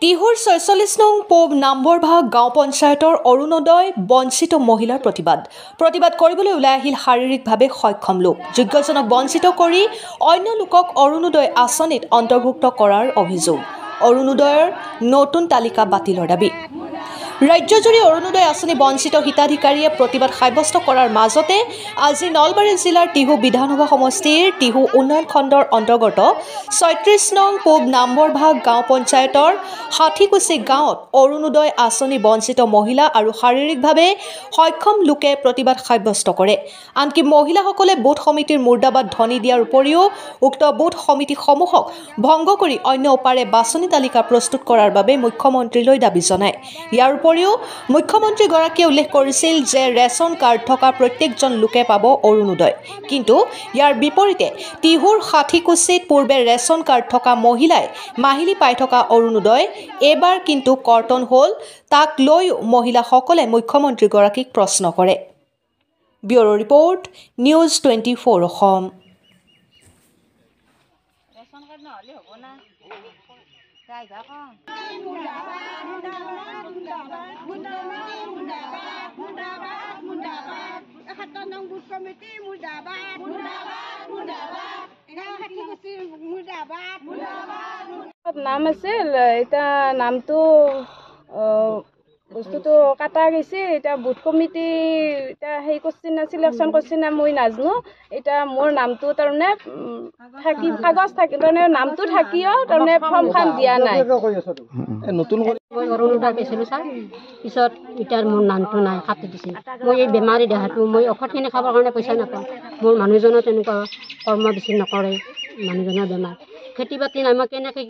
টিহুৰ ৪৬ নং পূব নাম্বৰভাগ গাঁও পঞ্চায়তৰ অৰুণোদয় বঞ্চিত মহিলাৰ প্ৰতিবাদ কৰিবলৈ ওলাই আহিল শাৰীৰিকভাৱে সক্ষম লোক। যোগ্যজনক বঞ্চিত কৰি অন্য লোকক অৰুণোদয় আঁচনিত অন্তৰ্ভুক্ত কৰাৰ অভিযোগ। অৰুণোদয়ৰ নতুন তালিকা বাতিলৰ দাবী। ৰাজ্যজুৰি অৰুণোদয় আঁচনি বঞ্চিত হিতাধিকাৰীয়ে প্ৰতিবাদ সাব্যস্ত কৰাৰ মাজতে আজি নলবাৰী জিলাৰ টিহু বিধানসভা সমষ্টিৰ টিহু উন্নয়ন খণ্ডৰ অন্তৰ্গত ৩৬ নং পূব নাম্বৰভাগ গাঁও পঞ্চায়তৰ ষাঠিকুচি গাঁৱত অৰুণোদয় আঁচনি বঞ্চিত মহিলা আৰু শাৰীৰিকভাৱে সক্ষম লোকে প্ৰতিবাদ সাব্যস্ত কৰে। আনকি মহিলাসকলে বুথ সমিতিৰ মুৰ্দাবাদ ধ্বনি দিয়াৰ উপৰিও উক্ত বুথ সমিতিসমূহক ভংগ কৰি অন্য উপাৰে বাছনি তালিকা প্ৰস্তুত কৰাৰ বাবে মুখ্যমন্ত্ৰীলৈ দাবী জনায়। ইয়াৰ উপৰিও মুখ্যমন্ত্ৰীগৰাকীয়ে উল্লেখ কৰিছিল যে ৰেচন কাৰ্ড থকা প্ৰত্যেকজন লোকে পাব অৰুণোদয়। কিন্তু ইয়াৰ বিপৰীতে টিহুৰ ষাঠিকুচিত পূৰ্বে ৰেচন কাৰ্ড থকা মহিলাই মাহিলী পাই থকা অৰুণোদয় এইবাৰ কিন্তু কৰ্তন হ'ল। তাক লৈও মহিলাসকলে মুখ্যমন্ত্ৰীগৰাকীক প্ৰশ্ন কৰে। Bureau' report, news 24 Assam. নাম আছিল এটা নামটো বস্তুটো কাটা গৈছে। এটা বুথ কমিটি এটা সেই করছি না, সিলেকশন করছি না, মই নাজনো। এটা মোর নামটো তাৰমানে থাকি কাগজ থাকি তাৰমানে নামটো থাকিও তাৰমানে ফৰ্মখন দিয়া নাই। নতুন অৰুণোদয় পাইছিলোঁ ছাৰ, পিছত এতিয়াৰ মোৰ নামটো নাই, কাটি দিছিল। মই এই বেমাৰী দেহাটো মই ঔষধখিনি খাবৰ কাৰণে পইচা নাপাওঁ। মোৰ মানুহজনো তেনেকুৱা কৰ্ম বেছি নকৰে, মানুহজনৰ বেমাৰ, খেতি বাতি নাই, মই কেনেকৈ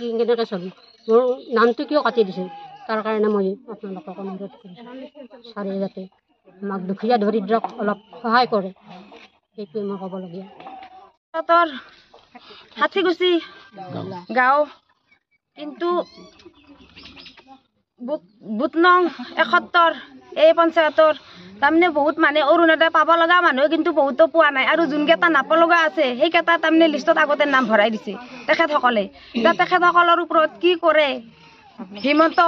চলিম? মোৰ নামটো কিয় কাটি দিছে? তাৰ কাৰণে মই আপোনালোকক অনুৰোধ কৰিছোঁ, ছাৰে যাতে আমাক দুখীয়া দৰিদ্ৰক অলপ সহায় কৰে, সেইটোৱে মই ক'বলগীয়া। ষাঠিকুচি গাঁও, কিন্তু বুথ নং ৭১ এই পঞ্চায়তৰ তাৰমানে বহুত মানুহে অৰুণোদয় পাব লগা মানুহে কিন্তু বহুতো পোৱা নাই, আৰু যোনকেইটা নাপাব লগা আছে সেইকেইটা তাৰমানে লিষ্টত আগতে নাম ভৰাই দিছে তেখেতসকলে। তেখেতসকলৰ ওপৰত কি কৰে হিমন্ত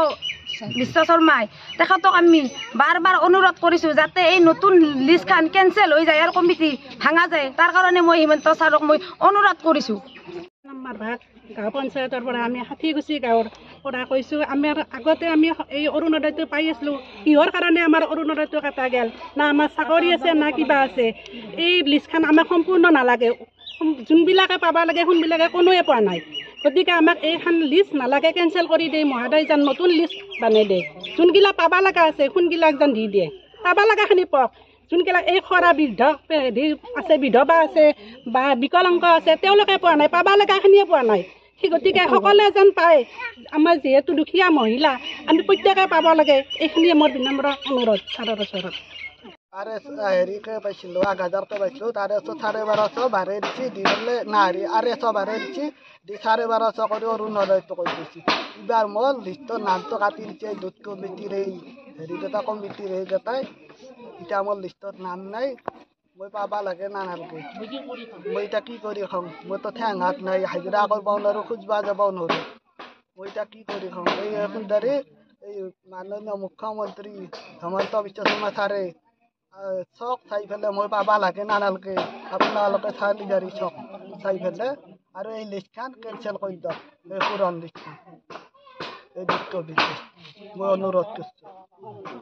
বিশ্ব শৰ্মাই? তেখেতক আমি বাৰ বাৰ অনুৰোধ কৰিছোঁ যাতে এই নতুন লিষ্টখন কেঞ্চেল হৈ যায় আৰু কমিটি ভাঙা যায়। তাৰ কাৰণে মই হিমন্ত ছাৰক মই অনুৰোধ কৰিছোঁ। নম্বৰ ভাগ গাঁও পঞ্চায়তৰ পৰা আমি ষাঠিকুচি গাঁৱৰ পৰা কৈছোঁ, আমাৰ আগতে আমি এই অৰুণোদয়টো পাই আছিলোঁ। কিহৰ কাৰণে আমাৰ অৰুণোদয়টো কটা গ'ল? না আমাৰ চাকৰি আছে না কিবা আছে? এই লিষ্টখন আমাক সম্পূৰ্ণ নালাগে। যোনবিলাকে পাব লাগে সোনবিলাকে কোনোৱে পোৱা নাই। গতিকে আমাক এইখন লিষ্ট নালাগে, কেঞ্চেল কৰি দিয়ে মহোদয়, যেন নতুন লিষ্ট বানাই দিয়ে। যোনগিলা পাব লগা আছে সোনগিলাক যেন দি দিয়ে, পাব লগাখিনি পাওক। যোনগিলাক এই খৰা বৃদ্ধ আছে, বিধৱা আছে বা বিকলাংগ আছে, তেওঁলোকে পোৱা নাই, পাব লগাখিনিয়ে পোৱা নাই। সেই গতিকে সকলোৱে যেন পায়। আমাৰ যিহেতু দুখীয়া মহিলা, আমি প্ৰত্যেকে পাব লাগে, এইখিনিয়ে মোৰ বিনম্ৰ অনুৰোধ ছাৰৰ ওচৰত। হেৰিকে পাইছিলোঁ, ১,০০০কে পাইছিলোঁ, তাৰে ১,৫০০ বাঢ়াই দিছে, দি পেলাই না হেৰি আৰু 100 বাঢ়াই দিছে, দি ১,৫০০ কৰি অৰুণোদয়টো কৰি দিছে। এইবাৰ মোৰ লিষ্টৰ নামটো কাটি দিছে দুধ কমিটিৰ এই হেৰিকেইটা কমিটিৰ সেইকেইটাই। এতিয়া মোৰ লিষ্টত নাম নাই, মই পাব লাগে না নালাগে? মই এতিয়া কি কৰি খাওঁ? মইতো ঠেং হাত নাই, হাজিৰা কৰিব নোৱাৰোঁ, খুজিব যাব নোৱাৰোঁ। মই এতিয়া কি কৰি খাওঁ? এই সুন্দৰী এই মাননীয় মুখ্যমন্ত্ৰী হিমন্ত বিশ্ব শৰ্মা ছাৰে চক চাই পেলাই মই পাব লাগে না নালাগে? আপোনালোকে চালি জাৰি চক চাই পেলাই আৰু এই লিষ্টখন কেঞ্চেল কৰি দিয়ক, এই পুৰণ লিষ্টখন, এই দুধ কমিটি। মই অনুৰোধ কৰিছোঁ।